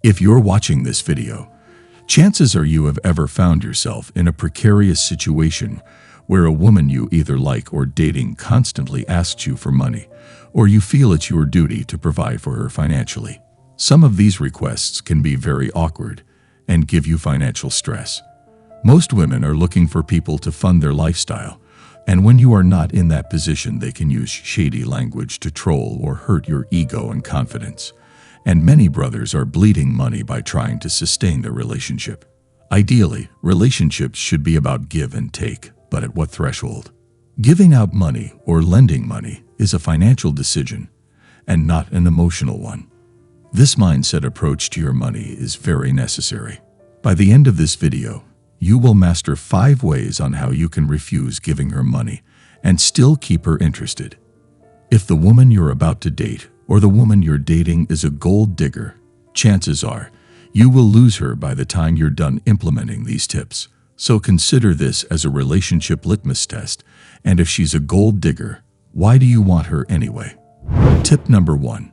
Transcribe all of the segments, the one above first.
If you're watching this video, chances are you have ever found yourself in a precarious situation where a woman you either like or dating constantly asks you for money, or you feel it's your duty to provide for her financially. Some of these requests can be very awkward and give you financial stress. Most women are looking for people to fund their lifestyle, and when you are not in that position, they can use shady language to troll or hurt your ego and confidence. And many brothers are bleeding money by trying to sustain their relationship. Ideally, relationships should be about give and take, but at what threshold? Giving out money or lending money is a financial decision and not an emotional one. This mindset approach to your money is very necessary. By the end of this video, you will master 5 ways on how you can refuse giving her money and still keep her interested. If the woman you're about to date or the woman you're dating is a gold digger, chances are you will lose her by the time you're done implementing these tips. So consider this as a relationship litmus test, and if she's a gold digger, why do you want her anyway? Tip number 1.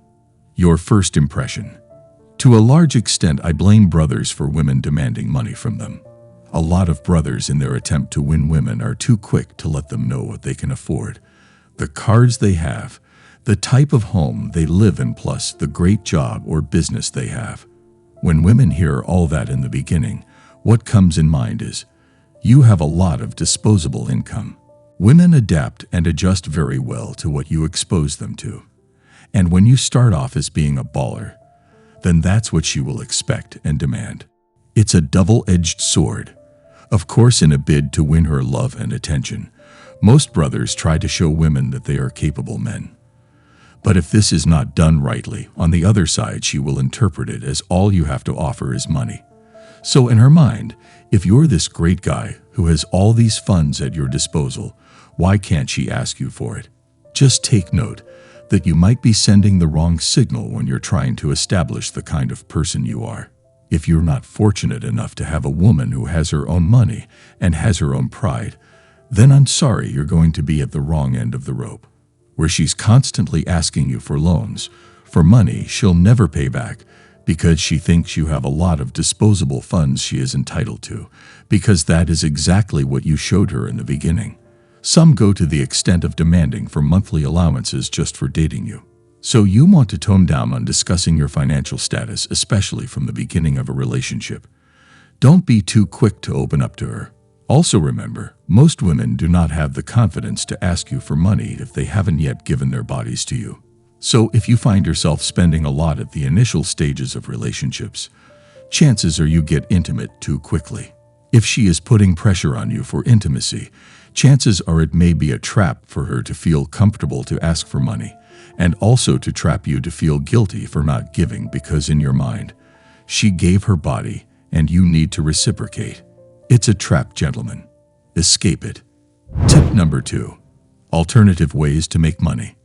Your first impression. To a large extent, I blame brothers for women demanding money from them. A lot of brothers in their attempt to win women are too quick to let them know what they can afford, the cars they have, the type of home they live in, plus the great job or business they have. When women hear all that in the beginning, what comes in mind is, you have a lot of disposable income. Women adapt and adjust very well to what you expose them to. And when you start off as being a baller, then that's what she will expect and demand. It's a double-edged sword. Of course, in a bid to win her love and attention, most brothers try to show women that they are capable men. But if this is not done rightly, on the other side, she will interpret it as all you have to offer is money. So in her mind, if you're this great guy who has all these funds at your disposal, why can't she ask you for it? Just take note that you might be sending the wrong signal when you're trying to establish the kind of person you are. If you're not fortunate enough to have a woman who has her own money and has her own pride, then I'm sorry, you're going to be at the wrong end of the rope, where she's constantly asking you for loans, for money she'll never pay back because she thinks you have a lot of disposable funds she is entitled to, because that is exactly what you showed her in the beginning. Some go to the extent of demanding for monthly allowances just for dating you. So you want to tone down on discussing your financial status, especially from the beginning of a relationship. Don't be too quick to open up to her. Also remember, most women do not have the confidence to ask you for money if they haven't yet given their bodies to you. So if you find yourself spending a lot at the initial stages of relationships, chances are you get intimate too quickly. If she is putting pressure on you for intimacy, chances are it may be a trap for her to feel comfortable to ask for money, and also to trap you to feel guilty for not giving, because in your mind, she gave her body and you need to reciprocate. It's a trap, gentlemen. Escape it. Tip number 2. Alternative ways to make money.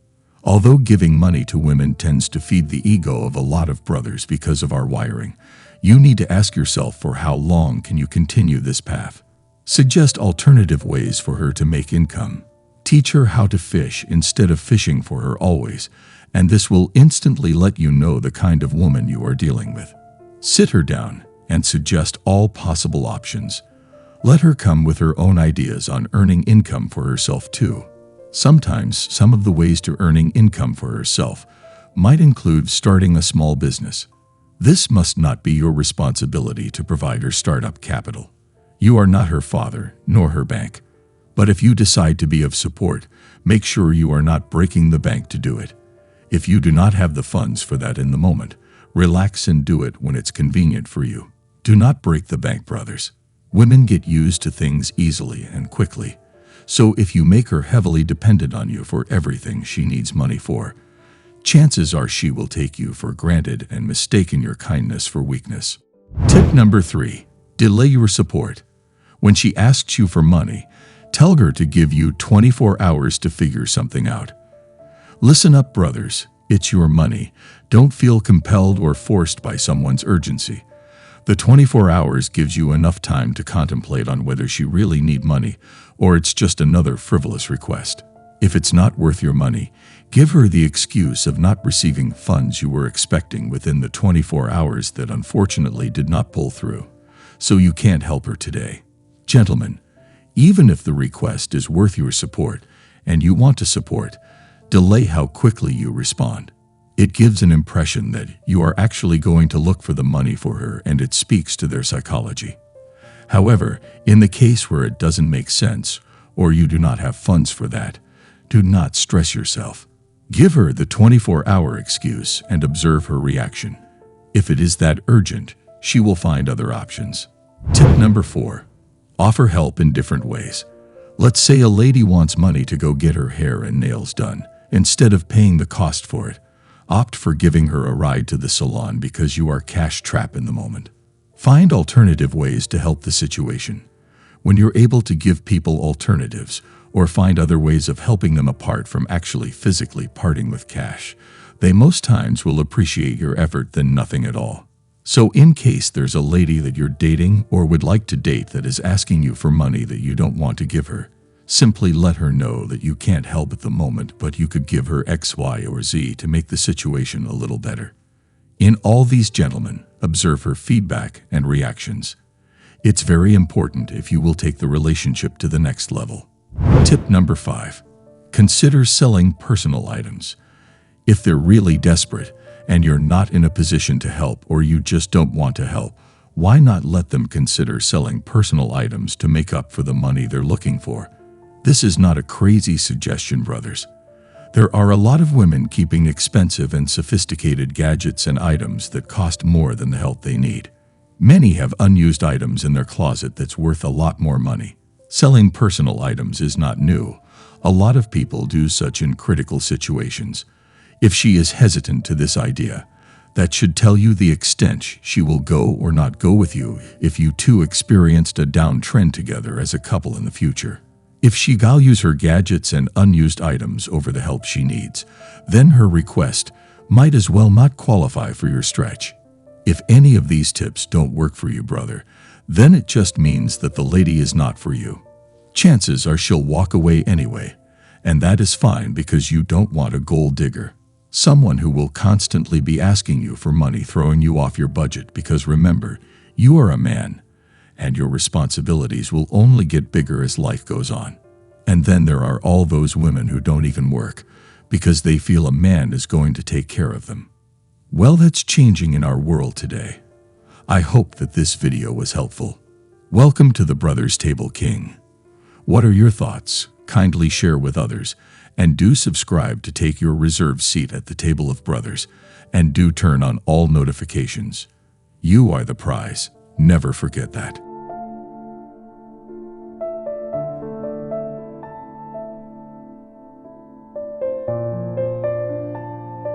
Although giving money to women tends to feed the ego of a lot of brothers because of our wiring, you need to ask yourself, for how long can you continue this path? Suggest alternative ways for her to make income. Teach her how to fish instead of fishing for her always, and this will instantly let you know the kind of woman you are dealing with. Sit her down and suggest all possible options. Let her come with her own ideas on earning income for herself too. Sometimes some of the ways to earning income for herself might include starting a small business. This must not be your responsibility to provide her startup capital. You are not her father nor her bank. But if you decide to be of support, make sure you are not breaking the bank to do it. If you do not have the funds for that in the moment, relax and do it when it's convenient for you. Do not break the bank, brothers. Women get used to things easily and quickly. So if you make her heavily dependent on you for everything she needs money for, chances are she will take you for granted and mistaken your kindness for weakness. Tip number 3. Delay your support. When she asks you for money, tell her to give you 24 hours to figure something out. Listen up, brothers. It's your money. Don't feel compelled or forced by someone's urgency. The 24 hours gives you enough time to contemplate on whether she really needs money or it's just another frivolous request. If it's not worth your money, give her the excuse of not receiving funds you were expecting within the 24 hours that unfortunately did not pull through, so you can't help her today. Gentlemen, even if the request is worth your support and you want to support, delay how quickly you respond. It gives an impression that you are actually going to look for the money for her, and it speaks to their psychology. However, in the case where it doesn't make sense or you do not have funds for that, do not stress yourself. Give her the 24-hour excuse and observe her reaction. If it is that urgent, she will find other options. Tip number 4. Offer help in different ways. Let's say a lady wants money to go get her hair and nails done. Instead of paying the cost for it, opt for giving her a ride to the salon because you are cash-strapped in the moment. Find alternative ways to help the situation. When you're able to give people alternatives or find other ways of helping them apart from actually physically parting with cash, they most times will appreciate your effort than nothing at all. So in case there's a lady that you're dating or would like to date that is asking you for money that you don't want to give her, simply let her know that you can't help at the moment, but you could give her X, Y, or Z to make the situation a little better. In all these, gentlemen, observe her feedback and reactions. It's very important if you will take the relationship to the next level. Tip number 5. Consider selling personal items. If they're really desperate and you're not in a position to help, or you just don't want to help, why not let them consider selling personal items to make up for the money they're looking for? This is not a crazy suggestion, brothers. There are a lot of women keeping expensive and sophisticated gadgets and items that cost more than the help they need. Many have unused items in their closet that's worth a lot more money. Selling personal items is not new. A lot of people do such in critical situations. If she is hesitant to this idea, that should tell you the extent she will go or not go with you if you two experienced a downtrend together as a couple in the future. If she values her gadgets and unused items over the help she needs, then her request might as well not qualify for your stretch. If any of these tips don't work for you, brother, then it just means that the lady is not for you. Chances are she'll walk away anyway, and that is fine because you don't want a gold digger. Someone who will constantly be asking you for money, throwing you off your budget, because remember, you are a man, and your responsibilities will only get bigger as life goes on. And then there are all those women who don't even work because they feel a man is going to take care of them. Well, that's changing in our world today. I hope that this video was helpful. Welcome to the Brothers Table King. What are your thoughts? Kindly share with others, and do subscribe to take your reserved seat at the table of brothers, and do turn on all notifications. You are the prize. Never forget that.